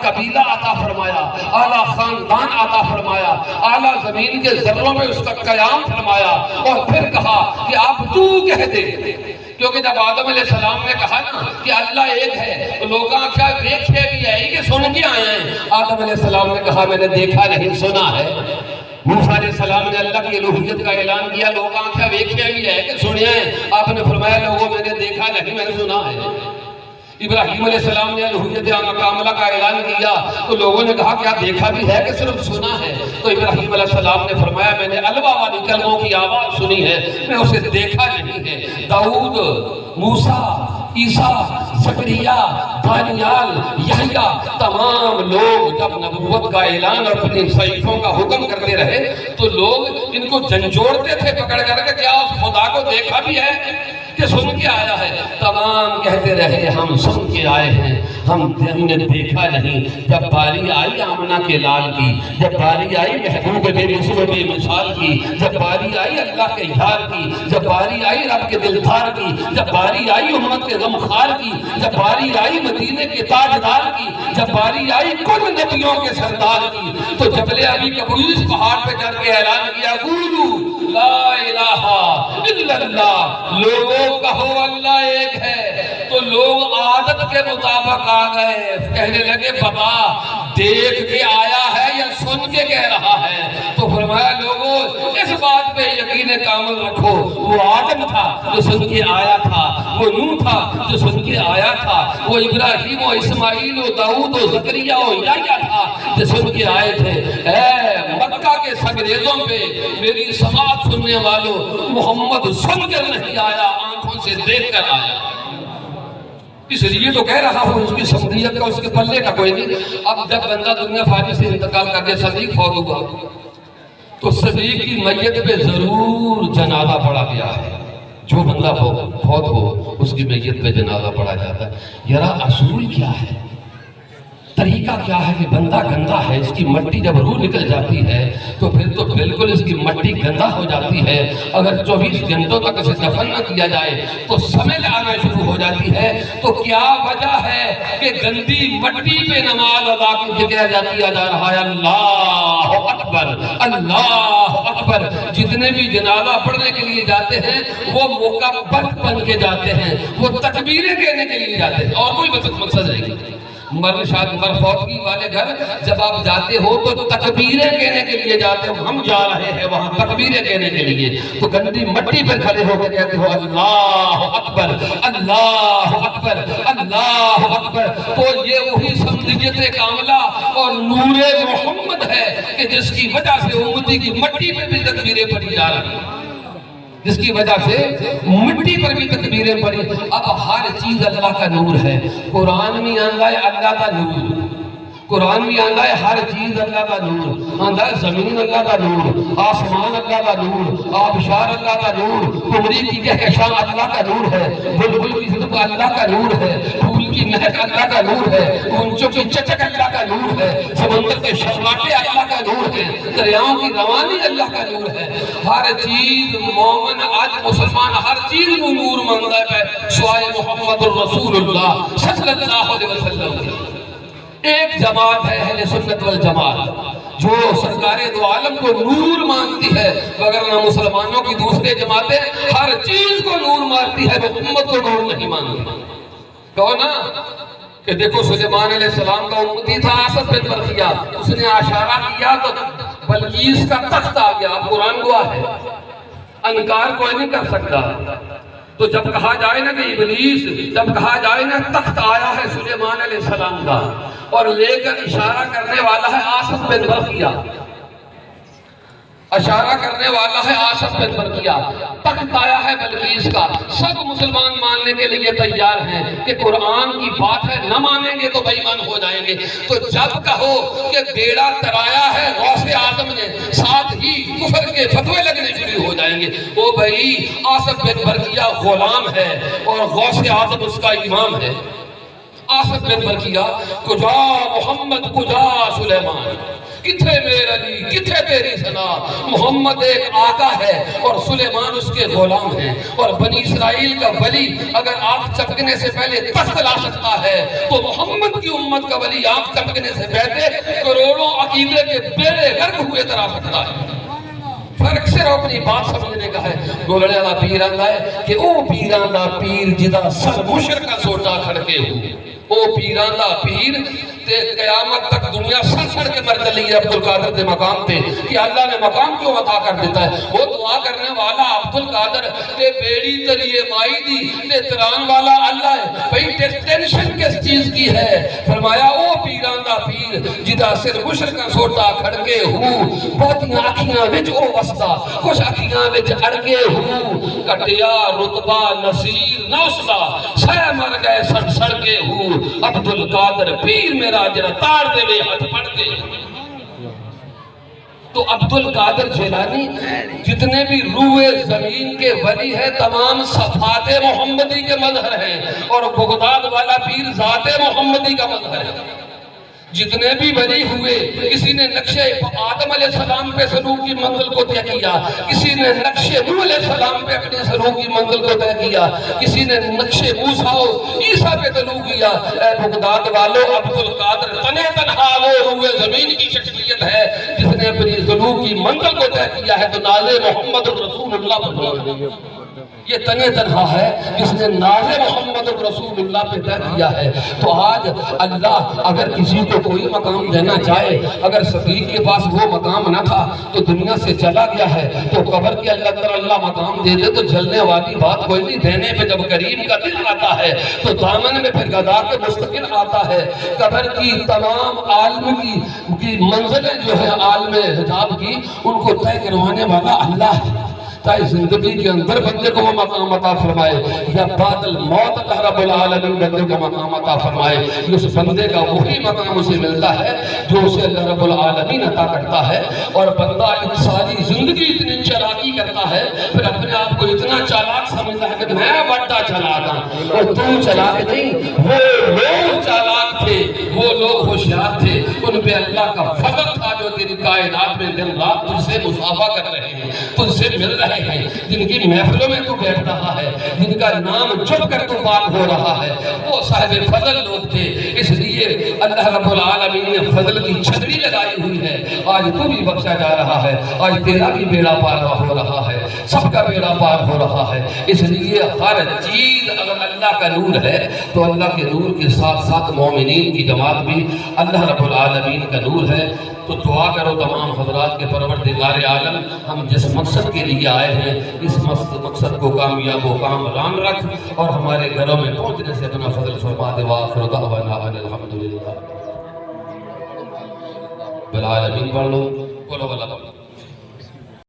قبیلہ عطا فرمایا، اعلیٰ خاندان عطا فرمایا، اعلیٰ زمین کے ذروں میں اس کا قیام فرمایا، اور پھر کہا کہ اب تو کہہ دے، کیونکہ جب آدم علیہ السلام نے کہا نا کہ اللہ ایک ہے تو لوگاں کیا دیکھے بھی ہے کہ سن کے آئے ہیں؟ آدم علیہ السلام نے کہا میں نے دیکھا نہیں سنا ہے۔ موسیٰ علیہ السلام نے اللہ کی الوہیت کا اعلان کیا، لوگاں کیا دیکھے بھی ہے کہ سنے ہیں؟ آپ نے فرمایا لوگوں میں نے دیکھا نہیں میں نے سنا ہے۔ ابراہیم علیہ السلام نے الوہیت کاملہ کا اعلان کیا تو لوگوں نے کہا کیا دیکھا بھی ہے کہ صرف سنا ہے؟ تو ابراہیم علیہ السلام نے فرمایا میں نے الوا والی کلموں کی آواز سنی ہے، میں اسے دیکھا نہیں ہے۔ داؤد، موسیٰ، عیسیٰ، زکریا، دانیال، یحییٰ، تمام لوگ جب نبوت کا اعلان اور اپنی صحیفوں کا حکم کرتے رہے تو لوگ ان کو جھنجھوڑتے تھے پکڑ کر کے، کیا اس خدا کو دیکھا بھی ہے کہ سن کے آیا ہے؟ تمام کہتے رہے ہم سن کے آئے ہیں، ہم نے دیکھا نہیں۔ جب باری آئی آمنہ کے لال کی، جب باری آئی محبوب بے مثل بے مثال کی، جب باری آئی اللہ کے یار کی، جب باری آئی رب کے دلدار کی، جب باری آئی امت کے غمخوار کی، جب باری آئی مدینے کے تاجدار کی، جب باری آئی کل نبیوں کے سردار کی، تو جبل ابی قبول اس پہاڑ پہ چڑھ کے اعلان کیا قولوا لا الہ الا اللہ، لوگوں کہو اللہ ایک ہے۔ تو لوگ عادت کے مطابق آ گئے، کہنے لگے بابا دیکھ کے آیا ہے یا سن کے کہہ رہا ہے؟ تو فرمایا لوگوں اس بات پہ یقین کامل رکھو، وہ آدم تھا جو سن کے آیا تھا، وہ نوح تھا جو سن کے آیا تھا، وہ ابراہیم و اسماعیل و داؤد و زکریا و یحییٰ تھا جو سن کے آئے تھے۔ اے مکہ کے سنگریزوں پہ میری سماعت سننے والوں، محمد سن کر نہیں آیا، آنکھوں سے دیکھ کر آیا۔ اس لیے تو کہہ رہا ہوں اس کی سمدیت کا اس کے پلے کا کوئی نہیں۔ اب جب بندہ دنیا فانی سے انتقال کر کے صدیق فوت ہوا تو صدیق کی میت پہ ضرور جنازہ پڑھا گیا ہے۔ جو بندہ فوت ہو اس کی میت پہ جنازہ پڑھا جاتا ہے۔ یرا اصول کیا ہے، طریقہ کیا ہے کہ بندہ گندا ہے، اس کی مٹی جب روح نکل جاتی ہے تو پھر تو بالکل اس کی مٹی گندا ہو جاتی ہے۔ اگر 24 گھنٹوں تک اسے دفن نہ کیا جائے تو سمیل آنا شروع ہو جاتی ہے۔ تو کیا وجہ ہے کہ گندی مٹی پہ نماز ادا کی کہا جاتی جا رہا ہے اللہ اکبر اللہ اکبر۔ جتنے بھی جنازہ پڑھنے کے لیے جاتے ہیں وہ مکبر بن کے جاتے ہیں، وہ تکبیریں کہنے کے لیے جاتے ہیں، اور کوئی مقصد نہیں۔ مرفوتگی والے گھر جب آپ جاتے ہو تو تکبیریں کہنے کے لیے جاتے ہو، ہم جا رہے ہیں وہاں تکبیریں کہنے کے لیے، تو گندی مٹی پر کھڑے ہو کے کہتے ہو اللہ اکبر اللہ اکبر اللہ اکبر۔ تو یہ وہی سمدیت کاملہ اور نور محمد ہے کہ جس کی وجہ سے امتی کی مٹی پہ بھی تکبیریں پڑھی جا رہی ہیں، جس کی وجہ سے مٹی پر بھی تکبیریں پڑھی۔ اب ہر چیز اللہ کا نور ہے، قرآن میں آندا ہے اللہ کا نور، قرآن میں آندا ہے ہر چیز اللہ کا نور، آندا ہے زمین اللہ کا نور، آسمان اللہ کا نور، آبشار اللہ کا نور، قمری کی کہکشاں اللہ کا نور ہے، بلبل کی صدق اللہ کا نور ہے، پھول کی مہک اللہ کا نور ہے، اونچوں کی چچک اللہ کا نور ہے، سمندر کے شرماٹے اللہ کا نور ہے، دریاؤں کی روانی اللہ کا نور ہے۔ ہر چیز مومن آج مسلمان ہر چیز میں نور مانگتا ہے سوائے محمد الرسول اللہ صلی اللہ علیہ وسلم۔ ایک جماعت ہے اہل سنت والجماعت جو سرکار دو عالم کو نور مانتی ہے، وگرنہ مسلمانوں کی دوسرے جماعتیں ہر چیز کو نور مانتی ہے، محمد کو نور نہیں مانتی۔ کہو نا کہ دیکھو سلیمان علیہ السلام کا امتی تھا آصف بن برخیہ، اس نے اشارہ کیا تو بلقیس کا تخت آ گیا، اب قرآن گواہ ہے، انکار کوئی نہیں کر سکتا۔ تو جب کہا جائے نا کہ ابلیس، جب کہا جائے نا تخت آیا ہے سلیمان علیہ السلام کا اور لے کر اشارہ کرنے والا ہے آصف بن برخیہ، اشارہ کرنے والا ہے آصف بن برخیہ، تخت آیا ہے بلقیس کا، سب مسلمان ماننے کے لیے تیار ہیں کہ قرآن کی بات ہے، نہ مانیں گے تو بے ایمان ہو جائیں گے۔ تو جب کہو کہ بیڑا ترایا ہے غوث اعظم نے، ساتھ ہی کفر کے فتوے لگنے شروع ہو جائیں گے۔ وہ بھائی آصف بن برخیہ غلام ہے اور غوث اعظم اس کا امام ہے۔ آصف بن برخیہ کجا محمد کجا سلیمان، کتھے میرے علی کتھے تیری ثنا، محمد ایک آقا ہے اور سلیمان اس کے غلام ہیں، اور بنی اسرائیل کا ولی اگر آنکھ چپکنے سے پہلے تخت لا سکتا ہے تو محمد کی امت کا ولی آنکھ چپکنے سے پہلے کروڑوں عقیدے کے بیڑے غرق ہوئے ترا سکتا ہے۔ فرق صرف اپنی بات سمجھنے کا ہے۔ گولڑے والا پیر آندا ہے کہ او پیران دا پیر جدا سر مشرکہ سوٹا کھڑکے ہو، او پیران دا پیر تے قیامت تک دنیا سڑ سڑ کے مر چلی ہے عبدالقادر دے مقام تے کہ اللہ نے مقام کیوں عطا کر دیتا ہے۔ وہ دعا کرنے والا عبدالقادر تے بیڑی تریے مائی دی تے تران والا اللہ ہے، بھئی ٹینشن کس چیز کی ہے؟ فرمایا او پیران دا پیر جدا سر مشرکہ سوٹا کھڑکے ہو، بہتیاں آکھیاں وچ او وسدا، کچھ آکھیاں وچ اڑگے ہو، کٹیا رتبہ نصیر نہ اسدا، سہ مر گئے سڑ سڑ کے ہو، عبدالقادر پیر میرا جرا تار دے وے ہاتھ پڑ کے۔ تو عبدالقادر جیلانی جتنے بھی روئے زمین کے ولی ہیں تمام صفات محمدی کے مظہر ہیں، اور بغداد والا پیر ذات محمدی کا مظہر ہے۔ جتنے بھی ولی ہوئے کسی نے نقش آدم علیہ السلام پہ سلوک کی منزل کو طے کیا، کسی نے نقش نوح علیہ السلام پہ اپنے سلوک کی منزل کو طے کیا، کسی نے نقش موسیٰ و عیسیٰ پہ سلوک کیا۔ اے بغداد والو عبدالقادر تنہ تنہا وہ روئے زمین کی شخصیت ہے جس نے اپنی سلوک کی منزل کو طے کیا ہے، تو ناز محمد رسول اللہ پر یہ تنہ تنہا ہے جس نے ناز محمد رسول اللہ پہ طے کیا ہے۔ تو آج اللہ اگر کسی کو کوئی مقام دینا چاہے، اگر صدیق کے پاس وہ مقام نہ تھا تو دنیا سے چلا گیا ہے، تو قبر کے اللہ مقام دے دے تو جلنے والی بات کوئی نہیں۔ دینے پہ جب کریم کا دل آتا ہے تو دامن میں پھر گدا کے مستقل آتا ہے۔ قبر کی تمام عالم کی منزلیں جو ہے عالم حجاب کی ان کو طے کروانے والا اللہ ہے، تاکہ زندگی کے اندر بندے کو وہ مقام عطا فرمائے یا بعد الموت اللہ رب العالمین بندے کو مقام عطا فرمائے۔ اس بندے کا وہی مقام اسے ملتا ہے جو اسے اللہ رب العالمین عطا کرتا ہے۔ اور بندہ ساری زندگی اتنی چالاکی کرتا ہے، پھر اپنے آپ کو اتنا چالاک سمجھتا ہے کہ میں بڑا چالاک ہوں، اور تو چالاک نہیں، وہ لوگ چالاک تھے، وہ لوگ ہوشیار تھے، ان پہ اللہ کا فضل تھا جو تیری کائنات میں دن رات تجھ سے مصافحہ کر رہے ہیں، تجھ سے مل رہے ہیں، جن کی محفلوں میں تو بیٹھ رہا ہے، جن کا نام چپ کر تو بات ہو رہا ہے، وہ صاحب فضل لوگ تھے۔ اس لیے اللہ رب العالمین نے فضل کی چھتری لگائی ہوئی ہے۔ آج تو بھی بخشا جا رہا ہے، آج تیرا بھی بیڑا پار ہو رہا ہے، سب کا بیڑا پار ہو رہا ہے۔ اس لیے ہر چیز اگر اللہ کا نور ہے تو اللہ کے نور کے ساتھ ساتھ مومنین کی جماعت بھی اللہ رب العالمین کا نور ہے۔ تو دعا کرو تمام حضرات کے پروردگار عالم ہم جس مقصد کے لیے آئے ہیں اس مقصد کو کامیاب و کامران رکھ، اور ہمارے گھروں میں پہنچنے سے اپنا فضل فرما دے۔ وآخر دعوانا ان الحمدللہ بالعالمین۔ پڑھ لو بولو والا